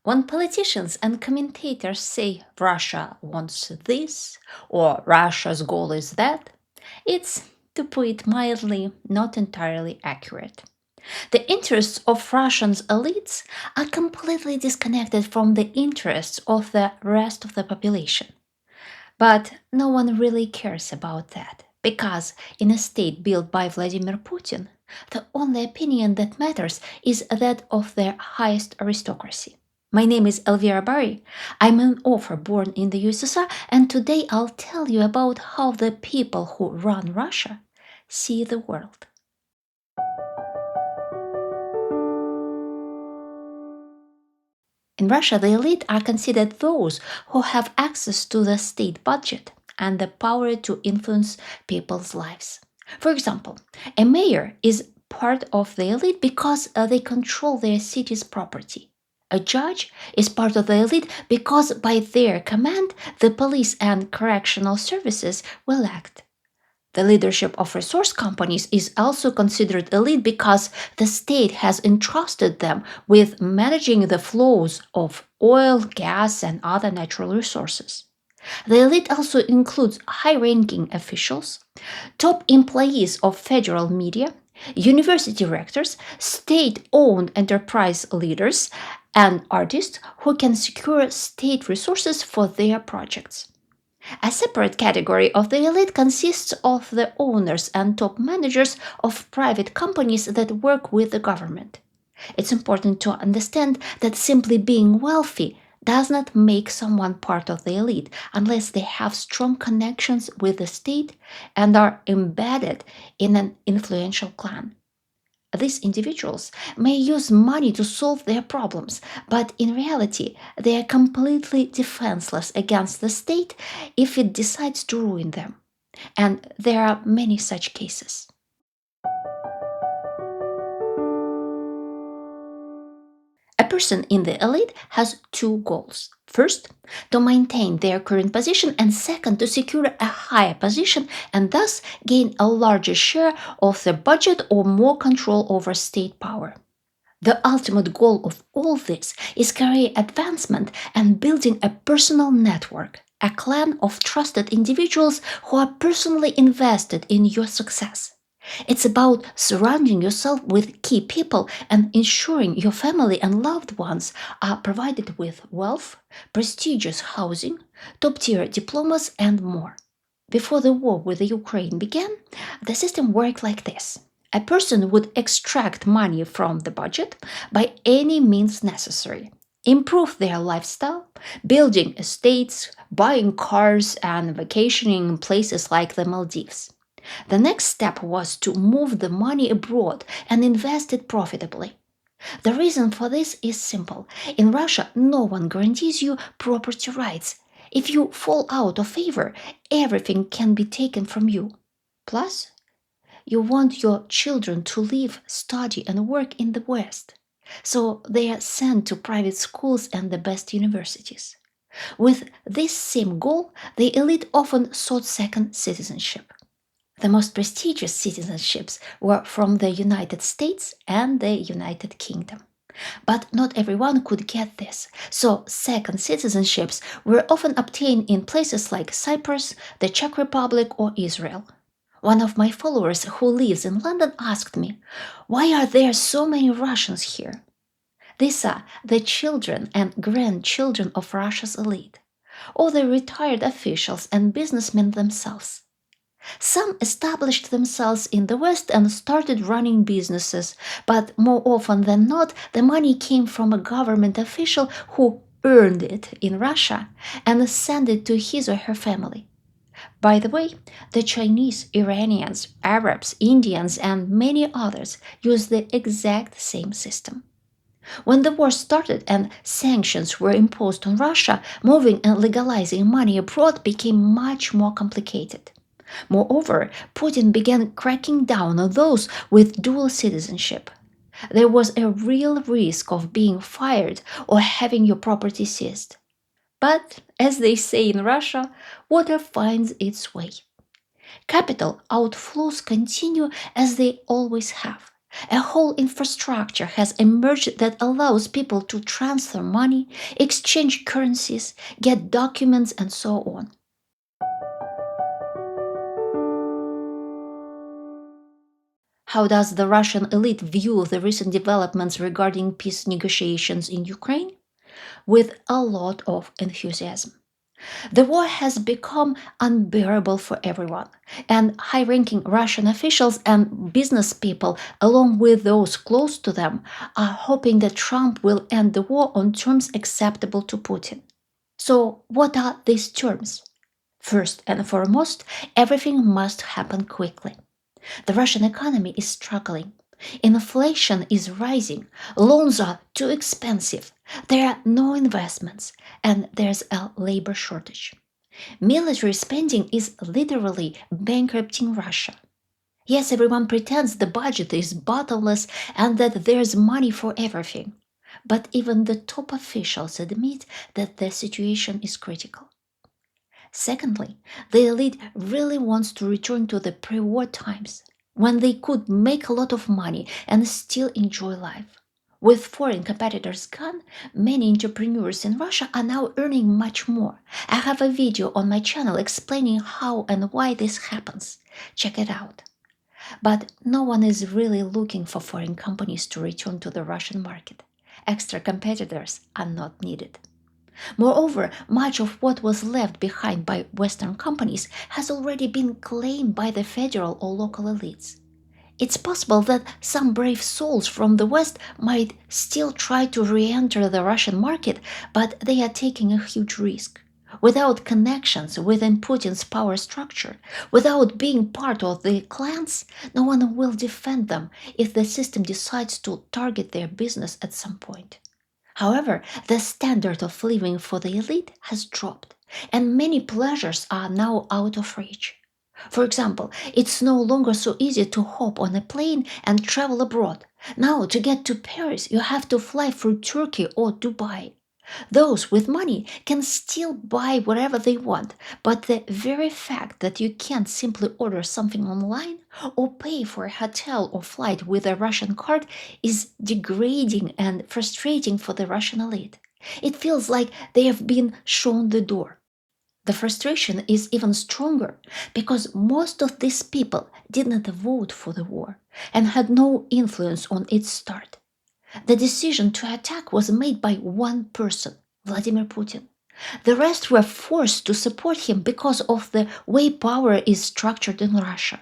When politicians and commentators say Russia wants this or Russia's goal is that, it's, to put it mildly, not entirely accurate. The interests of Russians elites are completely disconnected from the interests of the rest of the population. But no one really cares about that, because in a state built by Vladimir Putin, the only opinion that matters is that of the highest aristocracy. My name is Elvira. I'm an author born in the USSR, and today I'll tell you about how the people who run Russia see the world. In Russia, the elite are considered those who have access to the state budget and the power to influence people's lives. For example, a mayor is part of the elite because they control their city's property. A judge is part of the elite because by their command, the police and correctional services will act. The leadership of resource companies is also considered elite because the state has entrusted them with managing the flows of oil, gas, and other natural resources. The elite also includes high ranking officials, top employees of federal media, university rectors, state owned enterprise leaders, and artists who can secure state resources for their projects. A separate category of the elite consists of the owners and top managers of private companies that work with the government. It's important to understand that simply being wealthy does not make someone part of the elite unless they have strong connections with the state and are embedded in an influential clan. These individuals may use money to solve their problems, but in reality, they are completely defenseless against the state if it decides to ruin them. And there are many such cases. A person in the elite has two goals. First, to maintain their current position, and second, to secure a higher position and thus gain a larger share of the budget or more control over state power. The ultimate goal of all this is career advancement and building a personal network, a clan of trusted individuals who are personally invested in your success. It's about surrounding yourself with key people and ensuring your family and loved ones are provided with wealth, prestigious housing, top tier diplomas, and more. Before the war with the Ukraine began, the system worked like this. A person would extract money from the budget by any means necessary, improve their lifestyle, building estates, buying cars, and vacationing in places like the Maldives. The next step was to move the money abroad and invest it profitably. The reason for this is simple. In Russia, no one guarantees you property rights. If you fall out of favor, everything can be taken from you. Plus, you want your children to live, study, and work in the West. So they are sent to private schools and the best universities. With this same goal, the elite often sought second citizenship. The most prestigious citizenships were from the United States and the United Kingdom. But not everyone could get this, so second citizenships were often obtained in places like Cyprus, the Czech Republic, or Israel. One of my followers who lives in London asked me, "Why are there so many Russians here?" These are the children and grandchildren of Russia's elite, or the retired officials and businessmen themselves. Some established themselves in the West and started running businesses, but more often than not, the money came from a government official who earned it in Russia and sent it to his or her family. By the way, the Chinese, Iranians, Arabs, Indians, and many others use the exact same system. When the war started and sanctions were imposed on Russia, moving and legalizing money abroad became much more complicated. Moreover, Putin began cracking down on those with dual citizenship. There was a real risk of being fired or having your property seized. But, as they say in Russia, water finds its way. Capital outflows continue as they always have. A whole infrastructure has emerged that allows people to transfer money, exchange currencies, get documents, and so on. How does the Russian elite view the recent developments regarding peace negotiations in Ukraine? With a lot of enthusiasm. The war has become unbearable for everyone, and high ranking Russian officials and business people, along with those close to them, are hoping that Trump will end the war on terms acceptable to Putin. So, what are these terms? First and foremost, everything must happen quickly. The Russian economy is struggling. Inflation is rising. Loans are too expensive. There are no investments. And there's a labor shortage. Military spending is literally bankrupting Russia. Yes, everyone pretends the budget is bottomless and that there's money for everything. But even the top officials admit that the situation is critical. Secondly, the elite really wants to return to the pre-war times, when they could make a lot of money and still enjoy life. With foreign competitors gone, many entrepreneurs in Russia are now earning much more. I have a video on my channel explaining how and why this happens. Check it out. But no one is really looking for foreign companies to return to the Russian market. Extra competitors are not needed. Moreover, much of what was left behind by Western companies has already been claimed by the federal or local elites. It's possible that some brave souls from the West might still try to re enter the Russian market, but they are taking a huge risk. Without connections within Putin's power structure, without being part of the clans, no one will defend them if the system decides to target their business at some point. However, the standard of living for the elite has dropped, and many pleasures are now out of reach. For example, it's no longer so easy to hop on a plane and travel abroad. Now, to get to Paris, you have to fly through Turkey or Dubai. Those with money can still buy whatever they want, but the very fact that you can't simply order something online or pay for a hotel or flight with a Russian card is degrading and frustrating for the Russian elite. It feels like they have been shown the door. The frustration is even stronger because most of these people did not vote for the war and had no influence on its start. The decision to attack was made by one person, Vladimir Putin. The rest were forced to support him because of the way power is structured in Russia.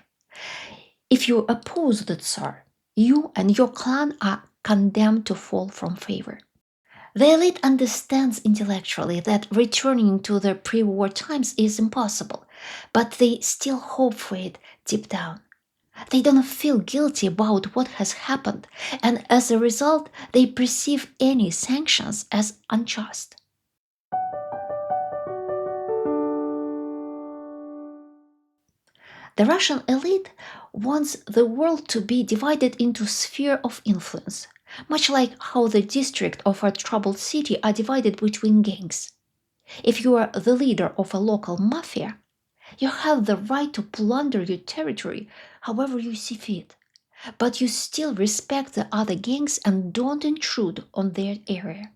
If you oppose the Tsar, you and your clan are condemned to fall from favor. The elite understands intellectually that returning to the pre-war times is impossible, but they still hope for it deep down. They don't feel guilty about what has happened, and as a result, they perceive any sanctions as unjust. The Russian elite wants the world to be divided into sphere of influence, much like how the district of a troubled city are divided between gangs. If you are the leader of a local mafia, you have the right to plunder your territory however you see fit. But you still respect the other gangs and don't intrude on their area.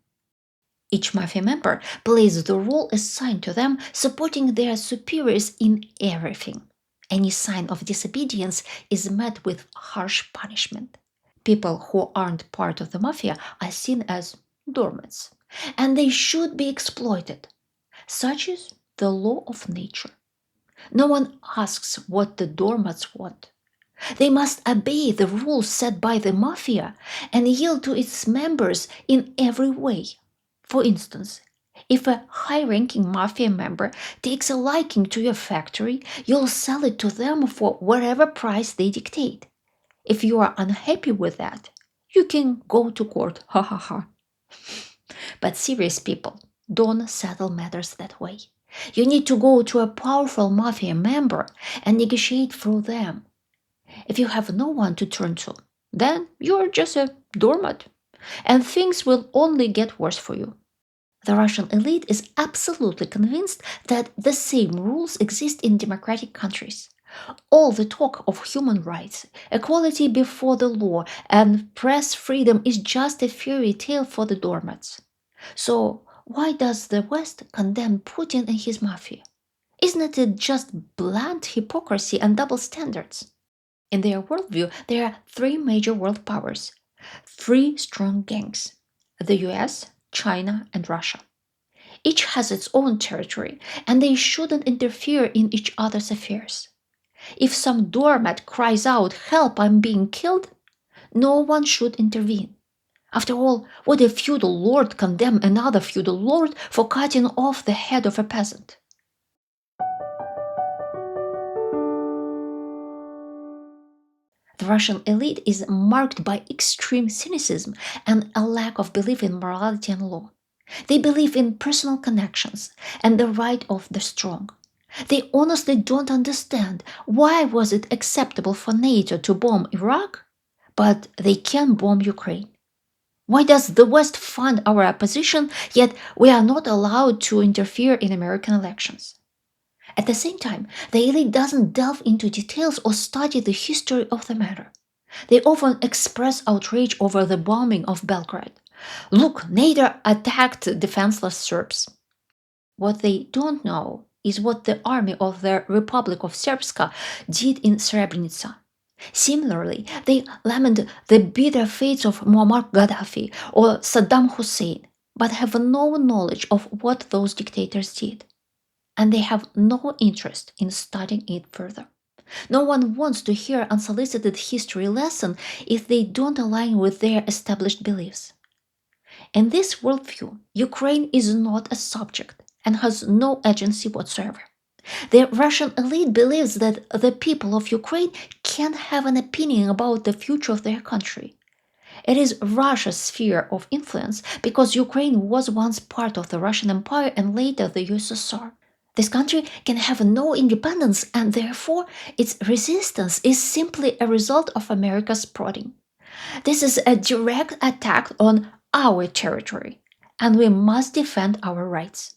Each mafia member plays the role assigned to them, supporting their superiors in everything. Any sign of disobedience is met with harsh punishment. People who aren't part of the mafia are seen as doormats, and they should be exploited. Such is the law of nature. No one asks what the doormats want. They must obey the rules set by the mafia and yield to its members in every way. For instance, if a high ranking mafia member takes a liking to your factory, you'll sell it to them for whatever price they dictate. If you are unhappy with that, you can go to court, ha ha ha. But serious people don't settle matters that way. You need to go to a powerful mafia member and negotiate through them. If you have no one to turn to, then you're just a doormat, and things will only get worse for you. The Russian elite is absolutely convinced that the same rules exist in democratic countries. All the talk of human rights, equality before the law, and press freedom is just a fairy tale for the doormats. So, why does the West condemn Putin and his mafia? Isn't it just blunt hypocrisy and double standards? In their worldview, there are three major world powers, three strong gangs: the US, China, and Russia. Each has its own territory, and they shouldn't interfere in each other's affairs. If some doormat cries out, "Help, I'm being killed," no one should intervene. After all, would a feudal lord condemn another feudal lord for cutting off the head of a peasant? The Russian elite is marked by extreme cynicism and a lack of belief in morality and law. They believe in personal connections and the right of the strong. They honestly don't understand why was it acceptable for NATO to bomb Iraq, but they can bomb Ukraine. Why does the West fund our opposition, yet we are not allowed to interfere in American elections? At the same time, the elite doesn't delve into details or study the history of the matter. They often express outrage over the bombing of Belgrade. Look, NATO attacked defenseless Serbs. What they don't know is what the army of the Republic of Srpska did in Srebrenica. Similarly, they lament the bitter fates of Muammar Gaddafi or Saddam Hussein, but have no knowledge of what those dictators did. And they have no interest in studying it further. No one wants to hear unsolicited history lesson if they don't align with their established beliefs. In this worldview, Ukraine is not a subject and has no agency whatsoever. The Russian elite believes that the people of Ukraine can't have an opinion about the future of their country. It is Russia's sphere of influence because Ukraine was once part of the Russian Empire and later the USSR. This country can have no independence and therefore its resistance is simply a result of America's prodding. This is a direct attack on our territory, and we must defend our rights.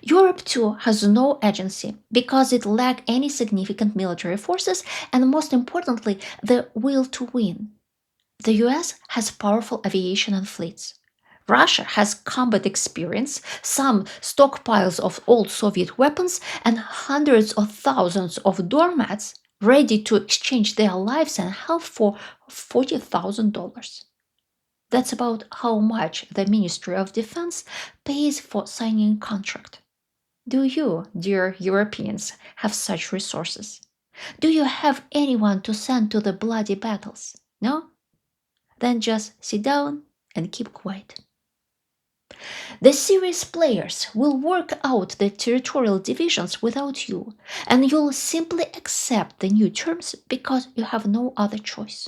Europe too has no agency because it lacks any significant military forces and most importantly the will to win. The US has powerful aviation and fleets. Russia has combat experience, some stockpiles of old Soviet weapons, and hundreds of thousands of doormats ready to exchange their lives and health for $40,000. That's about how much the Ministry of Defense pays for signing a contract. Do you, dear Europeans, have such resources? Do you have anyone to send to the bloody battles? No? Then just sit down and keep quiet. The serious players will work out the territorial divisions without you, and you'll simply accept the new terms because you have no other choice.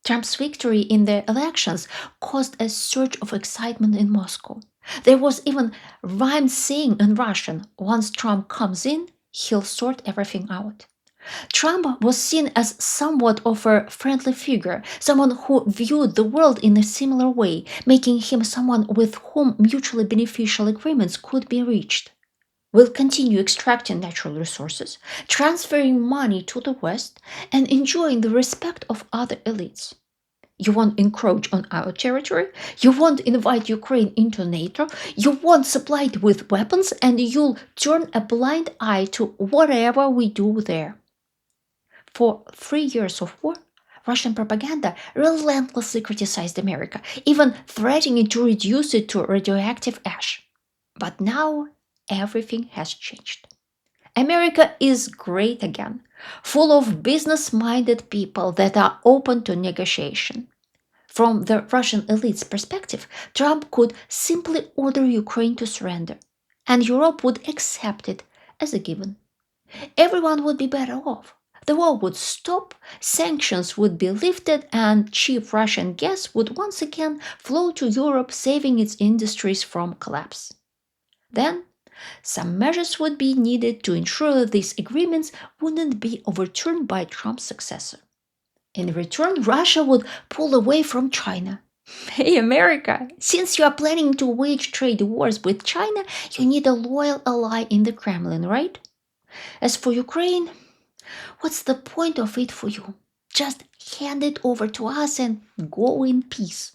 Trump's victory in the elections caused a surge of excitement in Moscow. There was even rhymed saying in Russian, once Trump comes in, he'll sort everything out. Trump was seen as somewhat of a friendly figure, someone who viewed the world in a similar way, making him someone with whom mutually beneficial agreements could be reached. We'll continue extracting natural resources, transferring money to the West, and enjoying the respect of other elites. You won't encroach on our territory, you won't invite Ukraine into NATO, you won't supply it with weapons, and you'll turn a blind eye to whatever we do there. For 3 years of war, Russian propaganda relentlessly criticized America, even threatening to reduce it to radioactive ash. But now everything has changed. America is great again, full of business minded people that are open to negotiation. From the Russian elite's perspective, Trump could simply order Ukraine to surrender, and Europe would accept it as a given. Everyone would be better off. The war would stop, sanctions would be lifted, and cheap Russian gas would once again flow to Europe, saving its industries from collapse. Then, some measures would be needed to ensure these agreements wouldn't be overturned by Trump's successor. In return, Russia would pull away from China. Hey, America, since you are planning to wage trade wars with China, you need a loyal ally in the Kremlin, right? As for Ukraine, what's the point of it for you? Just hand it over to us and go in peace.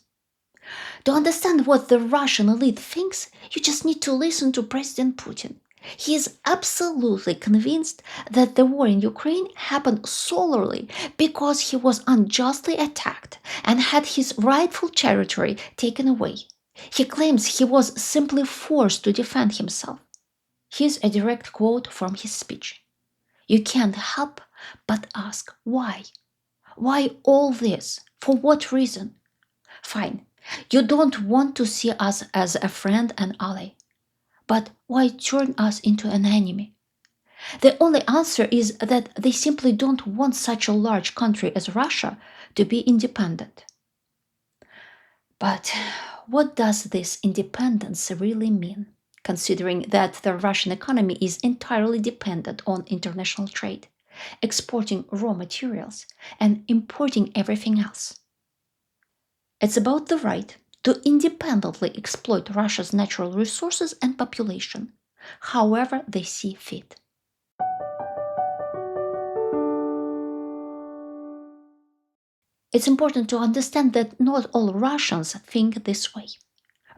To understand what the Russian elite thinks, you just need to listen to President Putin. He is absolutely convinced that the war in Ukraine happened solely because he was unjustly attacked and had his rightful territory taken away. He claims he was simply forced to defend himself. Here's a direct quote from his speech. You can't help but ask why. Why all this? For what reason? Fine, you don't want to see us as a friend and ally. But why turn us into an enemy? The only answer is that they simply don't want such a large country as Russia to be independent. But what does this independence really mean, considering that the Russian economy is entirely dependent on international trade, exporting raw materials and importing everything else? It's about the right to independently exploit Russia's natural resources and population, however they see fit. It's important to understand that not all Russians think this way.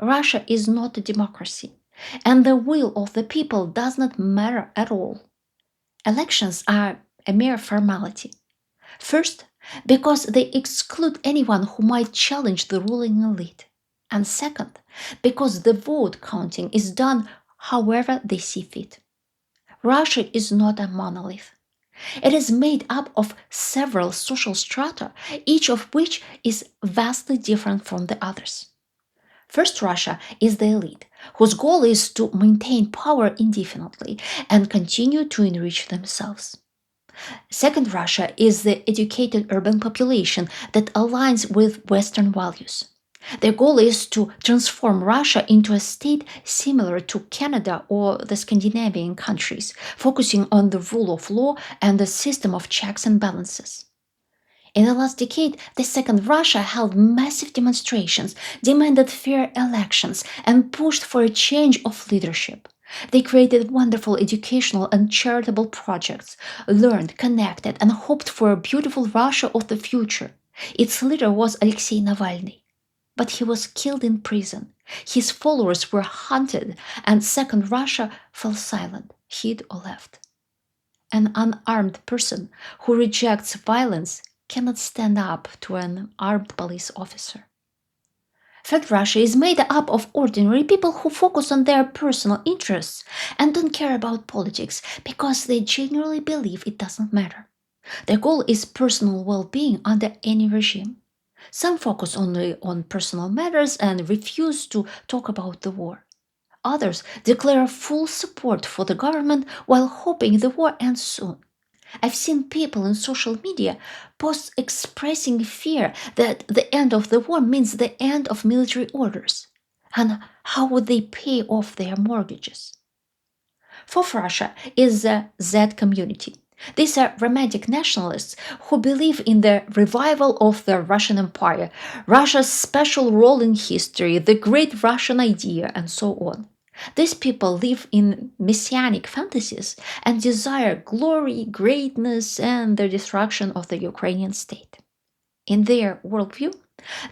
Russia is not a democracy, and the will of the people does not matter at all. Elections are a mere formality. First, because they exclude anyone who might challenge the ruling elite. And second, because the vote counting is done however they see fit. Russia is not a monolith. It is made up of several social strata, each of which is vastly different from the others. First, Russia is the elite, whose goal is to maintain power indefinitely and continue to enrich themselves. Second, Russia is the educated urban population that aligns with Western values. Their goal is to transform Russia into a state similar to Canada or the Scandinavian countries, focusing on the rule of law and the system of checks and balances. In the last decade, the Second Russia held massive demonstrations, demanded fair elections, and pushed for a change of leadership. They created wonderful educational and charitable projects, learned, connected, and hoped for a beautiful Russia of the future. Its leader was Alexei Navalny. But he was killed in prison. His followers were hunted, and Second Russia fell silent, hid or left. An unarmed person who rejects violence cannot stand up to an armed police officer. Third Russia is made up of ordinary people who focus on their personal interests and don't care about politics because they genuinely believe it doesn't matter. Their goal is personal well-being under any regime. Some focus only on personal matters and refuse to talk about the war. Others declare full support for the government while hoping the war ends soon. I've seen people in social media posts expressing fear that the end of the war means the end of military orders. And how would they pay off their mortgages? Fourth Russia is the Z community. These are romantic nationalists who believe in the revival of the Russian Empire, Russia's special role in history, the great Russian idea, and so on. These people live in messianic fantasies and desire glory, greatness, and the destruction of the Ukrainian state. In their worldview,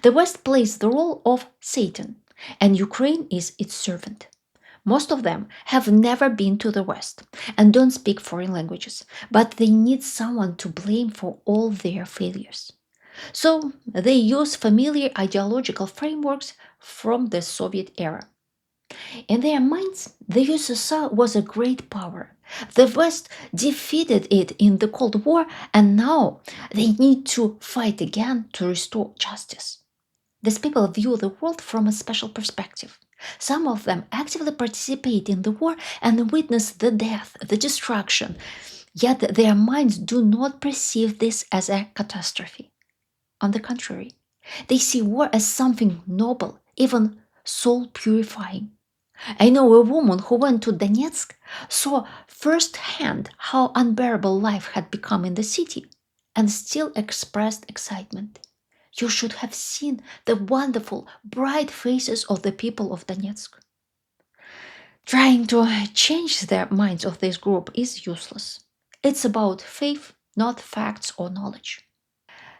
the West plays the role of Satan, and Ukraine is its servant. Most of them have never been to the West and don't speak foreign languages, but they need someone to blame for all their failures. So they use familiar ideological frameworks from the Soviet era. In their minds, the USSR was a great power. The West defeated it in the Cold War, and now they need to fight again to restore justice. These people view the world from a special perspective. Some of them actively participate in the war and witness the death, the destruction, yet their minds do not perceive this as a catastrophe. On the contrary, they see war as something noble, even soul purifying. I know a woman who went to Donetsk, saw firsthand how unbearable life had become in the city, and still expressed excitement. You should have seen the wonderful, bright faces of the people of Donetsk. Trying to change the minds of this group is useless. It's about faith, not facts or knowledge.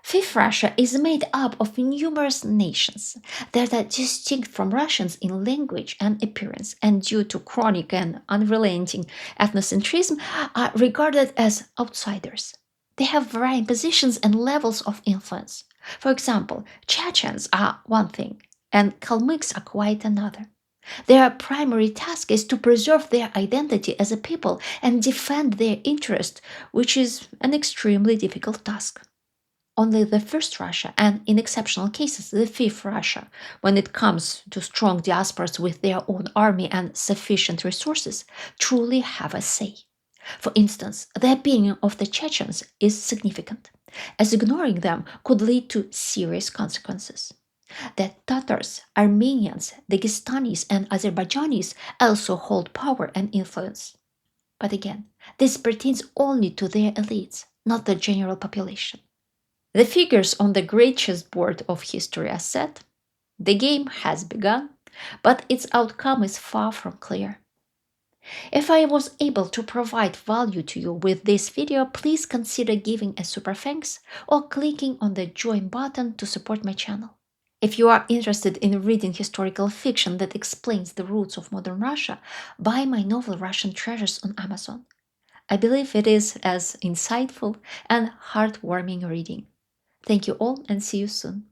Fifth Russia is made up of numerous nations that are distinct from Russians in language and appearance, and due to chronic and unrelenting ethnocentrism, are regarded as outsiders. They have varying positions and levels of influence. For example, Chechens are one thing, and Kalmyks are quite another. Their primary task is to preserve their identity as a people and defend their interest, which is an extremely difficult task. Only the first Russia, and in exceptional cases, the fifth Russia, when it comes to strong diasporas with their own army and sufficient resources, truly have a say. For instance, the opinion of the Chechens is significant, as ignoring them could lead to serious consequences. The Tatars, Armenians, Dagestanis, and Azerbaijanis also hold power and influence. But again, this pertains only to their elites, not the general population. The figures on the great chessboard of history are set. The game has begun, but its outcome is far from clear. If I was able to provide value to you with this video, please consider giving a super thanks or clicking on the join button to support my channel. If you are interested in reading historical fiction that explains the roots of modern Russia, buy my novel Russian Treasures on Amazon. I believe it is as insightful and heartwarming reading. Thank you all and see you soon.